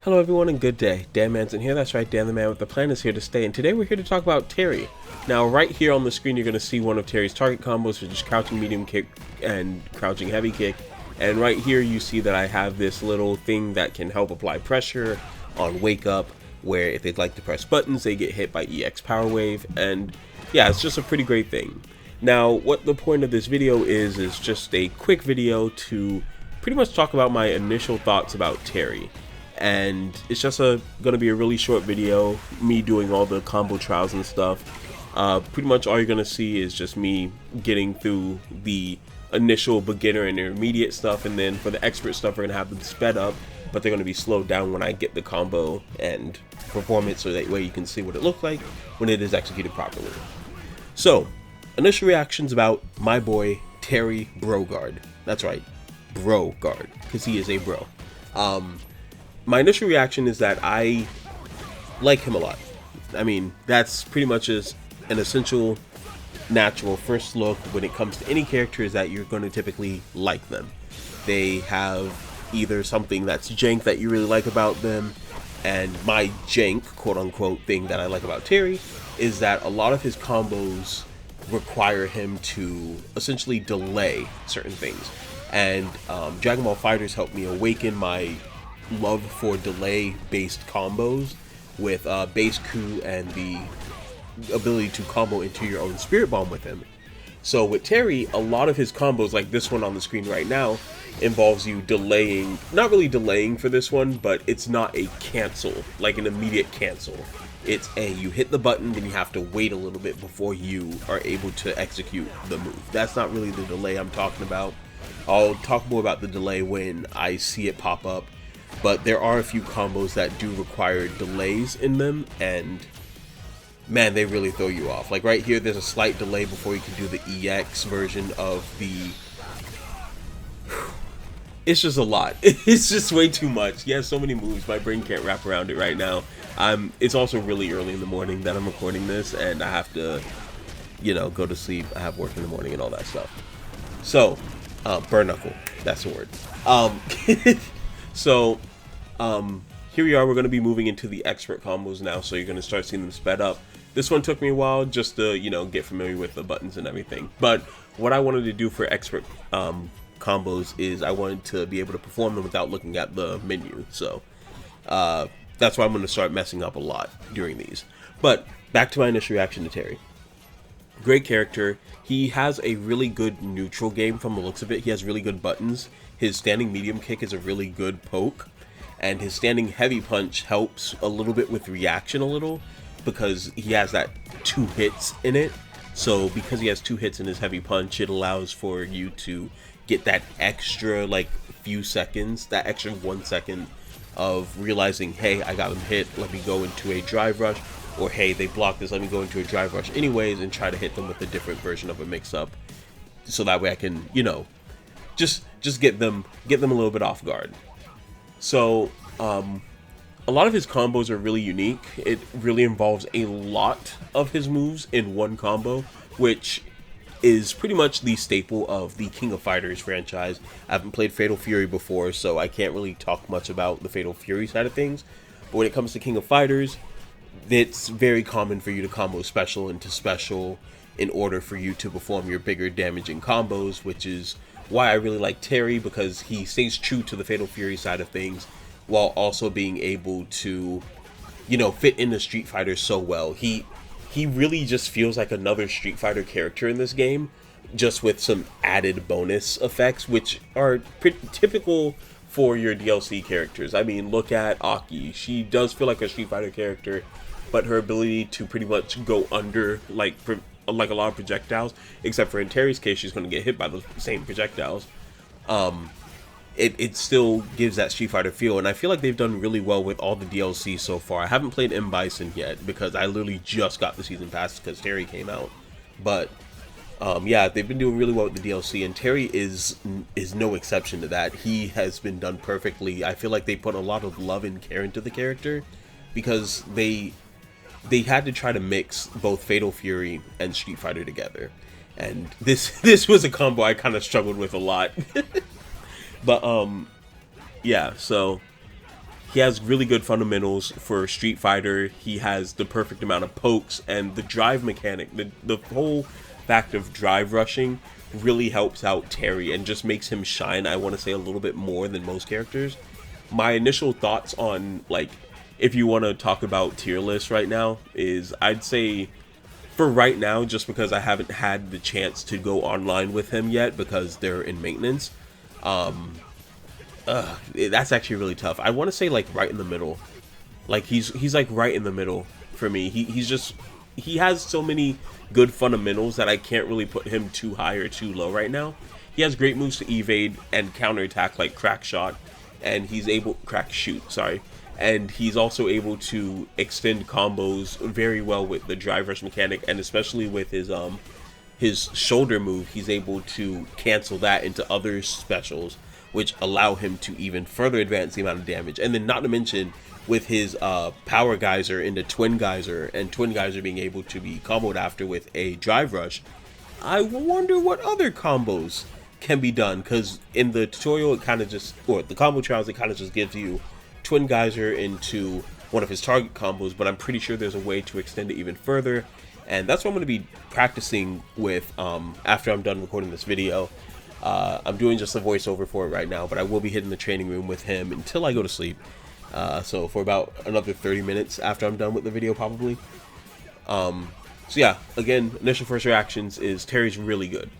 Hello everyone and good day. Dan Manson here, that's right, Dan the Man with the Plan is here to stay, and today we're here to talk about Terry. Now right here on the screen you're going to see one of Terry's target combos, which is crouching medium kick and crouching heavy kick, and right here you see that I have this little thing that can help apply pressure on Wake Up, where if they'd like to press buttons they get hit by EX Power Wave, and yeah, it's just a pretty great thing. Now what the point of this video is just a quick video to pretty much talk about my initial thoughts about Terry. And it's just gonna be a really short video, me doing all the combo trials and stuff. Pretty much all you're gonna see is just me getting through the initial beginner and intermediate stuff, and then for the expert stuff we're gonna have them sped up, but they're gonna be slowed down when I get the combo and perform it, so that way you can see what it looks like when it is executed properly. So, initial reactions about my boy Terry Brogard. That's right, Brogard, because he is a bro. My initial reaction is that I like him a lot. I mean, that's pretty much an essential, natural first look when it comes to any characters, that you're going to typically like them. They have either something that's jank that you really like about them, and my jank, quote-unquote, thing that I like about Terry is that a lot of his combos require him to essentially delay certain things. And Dragon Ball FighterZ helped me awaken my love for delay based combos with base coup and the ability to combo into your own spirit bomb with him. So with Terry, a lot of his combos, like this one on the screen right now, involves you delaying, not really delaying for this one, but it's not a cancel, like an immediate cancel. It's you hit the button, then you have to wait a little bit before you are able to execute the move. That's not really the delay I'm talking about. I'll talk more about the delay when I see it pop up. But there are a few combos that do require delays in them, and man, they really throw you off. Like right here, there's a slight delay before you can do the EX version of the... It's just a lot. It's just way too much. He has so many moves, my brain can't wrap around it right now. It's also really early in the morning that I'm recording this, and I have to, you know, go to sleep. I have work in the morning and all that stuff. So, burn knuckle, that's the word. So, here we are, we're going to be moving into the expert combos now, so you're going to start seeing them sped up. This one took me a while just to, you know, get familiar with the buttons and everything. But what I wanted to do for expert combos is I wanted to be able to perform them without looking at the menu. So, that's why I'm going to start messing up a lot during these. But, back to my initial reaction to Terry. Great character. He has a really good neutral game from the looks of it. He has really good buttons. His standing medium kick is a really good poke, and his standing heavy punch helps a little bit with reaction because he has that 2 hits in it. So because he has 2 hits in his heavy punch, it allows for you to get that extra few seconds, that extra 1 second of realizing, hey, I got him hit, let me go into a drive rush, or hey, they blocked this, let me go into a drive rush anyways and try to hit them with a different version of a mix-up, so that way I can, you know, just get them a little bit off guard. So a lot of his combos are really unique. It really involves a lot of his moves in one combo, which is pretty much the staple of the King of Fighters franchise. I haven't played Fatal Fury before, so I can't really talk much about the Fatal Fury side of things. But when it comes to King of Fighters, it's very common for you to combo special into special in order for you to perform your bigger damaging combos, which is why I really like Terry, because he stays true to the Fatal Fury side of things while also being able to, you know, fit into Street Fighter so well. He really just feels like another Street Fighter character in this game, just with some added bonus effects, which are pretty typical for your DLC characters. I mean, look at Aki. She does feel like a Street Fighter character, but her ability to pretty much go under like a lot of projectiles, except for in Terry's case, she's going to get hit by the same projectiles. It still gives that Street Fighter feel, and I feel like they've done really well with all the DLC so far. I haven't played M. Bison yet because I literally just got the season pass because Terry came out. But yeah, they've been doing really well with the DLC, and Terry is no exception to that. He has been done perfectly. I feel like they put a lot of love and care into the character because they had to try to mix both Fatal Fury and Street Fighter together, and this was a combo I kind of struggled with a lot. But yeah, so he has really good fundamentals for Street Fighter. He has the perfect amount of pokes, and the drive mechanic, the whole fact of drive rushing really helps out Terry and just makes him shine, I want to say, a little bit more than most characters. My initial thoughts on, like, if you want to talk about tier lists right now, is I'd say for right now, just because I haven't had the chance to go online with him yet because they're in maintenance, that's actually really tough. I want to say like right in the middle. Like he's like right in the middle for me. He has so many good fundamentals that I can't really put him too high or too low right now. He has great moves to evade and counterattack like crack shot, and he's able crack shoot, sorry. And he's also able to extend combos very well with the drive rush mechanic, and especially with his shoulder move, he's able to cancel that into other specials, which allow him to even further advance the amount of damage. And then not to mention with his power geyser into twin geyser, and twin geyser being able to be comboed after with a drive rush, I wonder what other combos can be done, because in the tutorial it kind of just, or the combo trials, it kind of just gives you twin geyser into one of his target combos, but I'm pretty sure there's a way to extend it even further, and that's what I'm going to be practicing with after I'm done recording this video. I'm doing just a voiceover for it right now, but I will be hitting the training room with him until I go to sleep, so for about another 30 minutes after I'm done with the video probably. So yeah, again, initial first reactions is Terry's really good.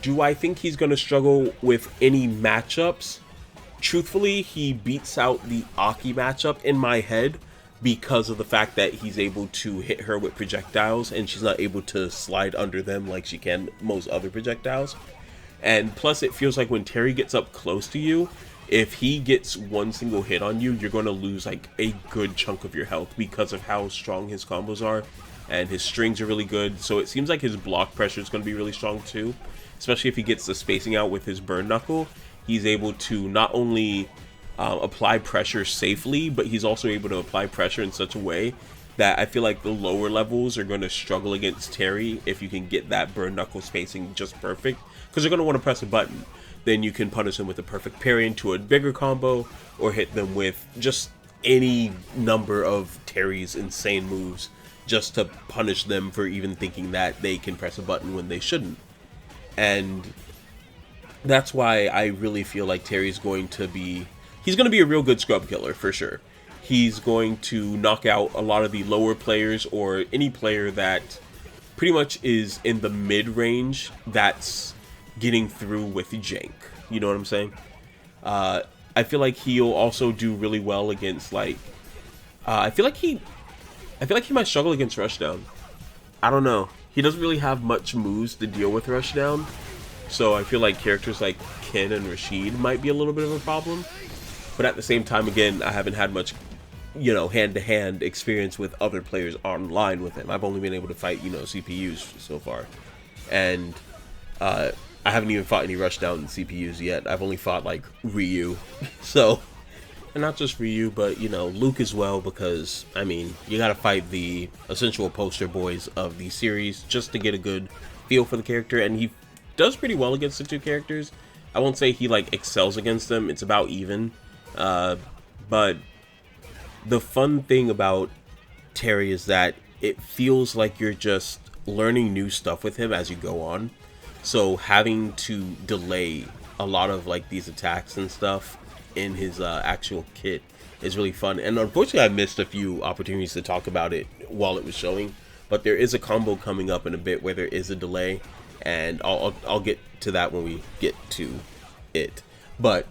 Do I think he's going to struggle with any matchups? Truthfully, he beats out the Aki matchup in my head because of the fact that he's able to hit her with projectiles and she's not able to slide under them like she can most other projectiles. And plus, it feels like when Terry gets up close to you, if he gets one single hit on you, you're going to lose like a good chunk of your health because of how strong his combos are. And his strings are really good, so it seems like his block pressure is going to be really strong too, especially if he gets the spacing out with his burn knuckle. He's able to not only apply pressure safely, but he's also able to apply pressure in such a way that I feel like the lower levels are going to struggle against Terry if you can get that burn knuckle spacing just perfect, because they're going to want to press a button. Then you can punish them with a perfect parry into a bigger combo, or hit them with just any number of Terry's insane moves just to punish them for even thinking that they can press a button when they shouldn't. And that's why I really feel like Terry's going to be, he's going to be a real good scrub killer for sure. He's going to knock out a lot of the lower players, or any player that pretty much is in the mid-range that's getting through with jank. You know what I'm saying? I feel like he'll also do really well against, like, I feel like he might struggle against Rushdown. I don't know. He doesn't really have much moves to deal with Rushdown, so I feel like characters like Ken and Rashid might be a little bit of a problem. But at the same time, again, I haven't had much, you know, hand-to-hand experience with other players online with him. I've only been able to fight, you know, CPUs so far. And I haven't even fought any Rushdown CPUs yet. I've only fought, like, Ryu. So, and not just Ryu, but, you know, Luke as well, because, I mean, you gotta fight the essential poster boys of the series just to get a good feel for the character, and he does pretty well against the two characters. I won't say he, like, excels against them. It's about even. But the fun thing about Terry is that it feels like you're just learning new stuff with him as you go on. So having to delay a lot of, like, these attacks and stuff in his actual kit is really fun. And unfortunately, I missed a few opportunities to talk about it while it was showing. But there is a combo coming up in a bit where there is a delay, and I'll get to that when we get to it. But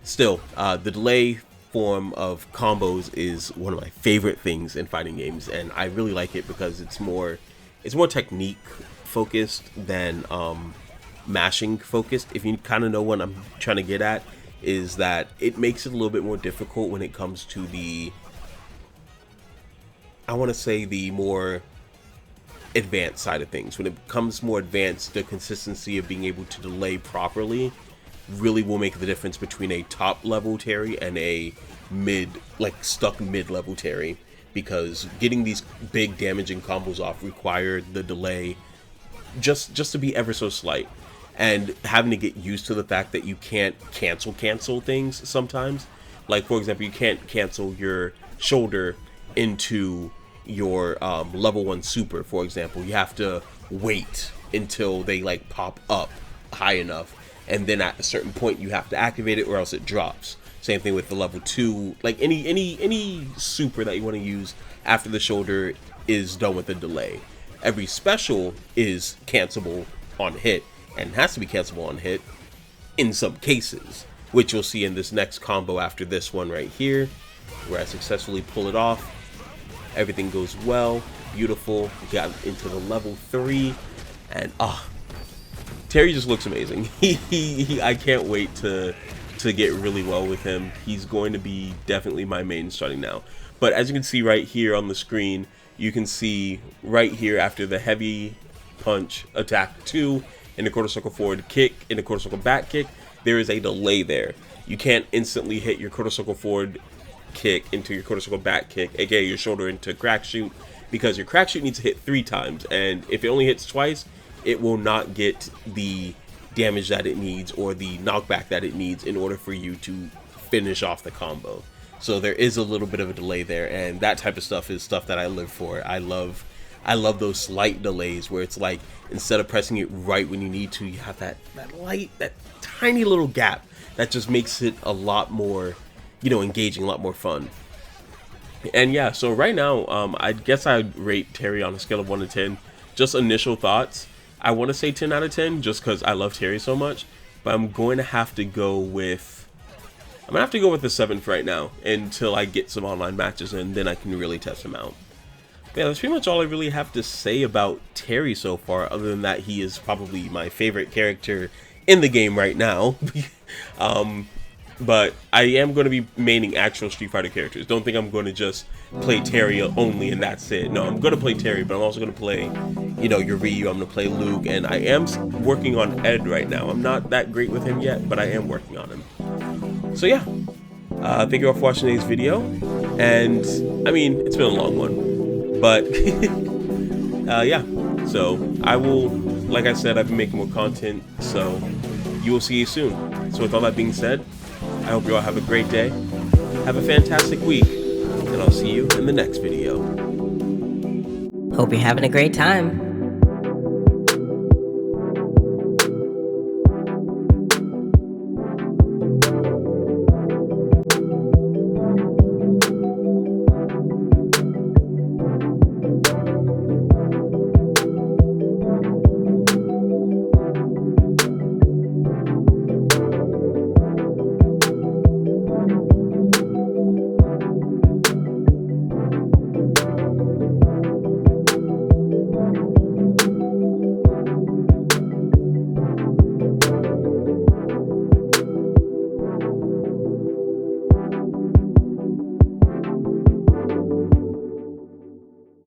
still, the delay form of combos is one of my favorite things in fighting games, and I really like it because it's more technique focused than mashing focused. If you kind of know what I'm trying to get at, is that it makes it a little bit more difficult when it comes to the, I want to say, the more advanced side of things. When it becomes more advanced, the consistency of being able to delay properly really will make the difference between a top level Terry and a mid, like stuck mid level Terry, because getting these big damaging combos off require the delay just to be ever so slight, and having to get used to the fact that you can't cancel things sometimes. Like, for example, you can't cancel your shoulder into your level 1 super, for example. You have to wait until they like pop up high enough, and then at a certain point you have to activate it or else it drops. Same thing with the level 2, like any super that you want to use after the shoulder is done with a delay. Every special is cancelable on hit, and has to be cancelable on hit in some cases, which you'll see in this next combo after this one right here, where I successfully pull it off. Everything goes well, beautiful. Got into the level 3, and Terry just looks amazing. I can't wait to get really well with him. He's going to be definitely my main starting now. But as you can see right here on the screen, you can see right here after the heavy punch attack 2 in the quarter circle forward kick, in the quarter circle back kick, there is a delay there. You can't instantly hit your quarter circle forward kick into your quarter circle back kick, aka your shoulder into crack shoot, because your crack shoot needs to hit 3 times, and if it only hits twice, it will not get the damage that it needs or the knockback that it needs in order for you to finish off the combo. So there is a little bit of a delay there, and that type of stuff is stuff that I live for. I love those slight delays where it's like, instead of pressing it right when you need to, you have that tiny little gap that just makes it a lot more, engaging, a lot more fun. And yeah, so right now, I guess I'd rate Terry on a scale of 1 to 10. Just initial thoughts, I want to say 10 out of 10 just because I love Terry so much, but I'm going to have to go with the 7th right now until I get some online matches, and then I can really test him out. But yeah, that's pretty much all I really have to say about Terry so far, other than that he is probably my favorite character in the game right now. But I am going to be maining actual Street Fighter characters. Don't think I'm going to just play Terry only and that's it. No, I'm going to play Terry, but I'm also going to play, your Ryu. I'm going to play Luke, and I am working on Ed right now. I'm not that great with him yet, but I am working on him. So yeah, thank you all for watching today's video, and I mean, it's been a long one, but yeah, so I will, like I said, I've been making more content, so you will see you soon. So with all that being said, I hope you all have a great day, have a fantastic week, and I'll see you in the next video. Hope you're having a great time.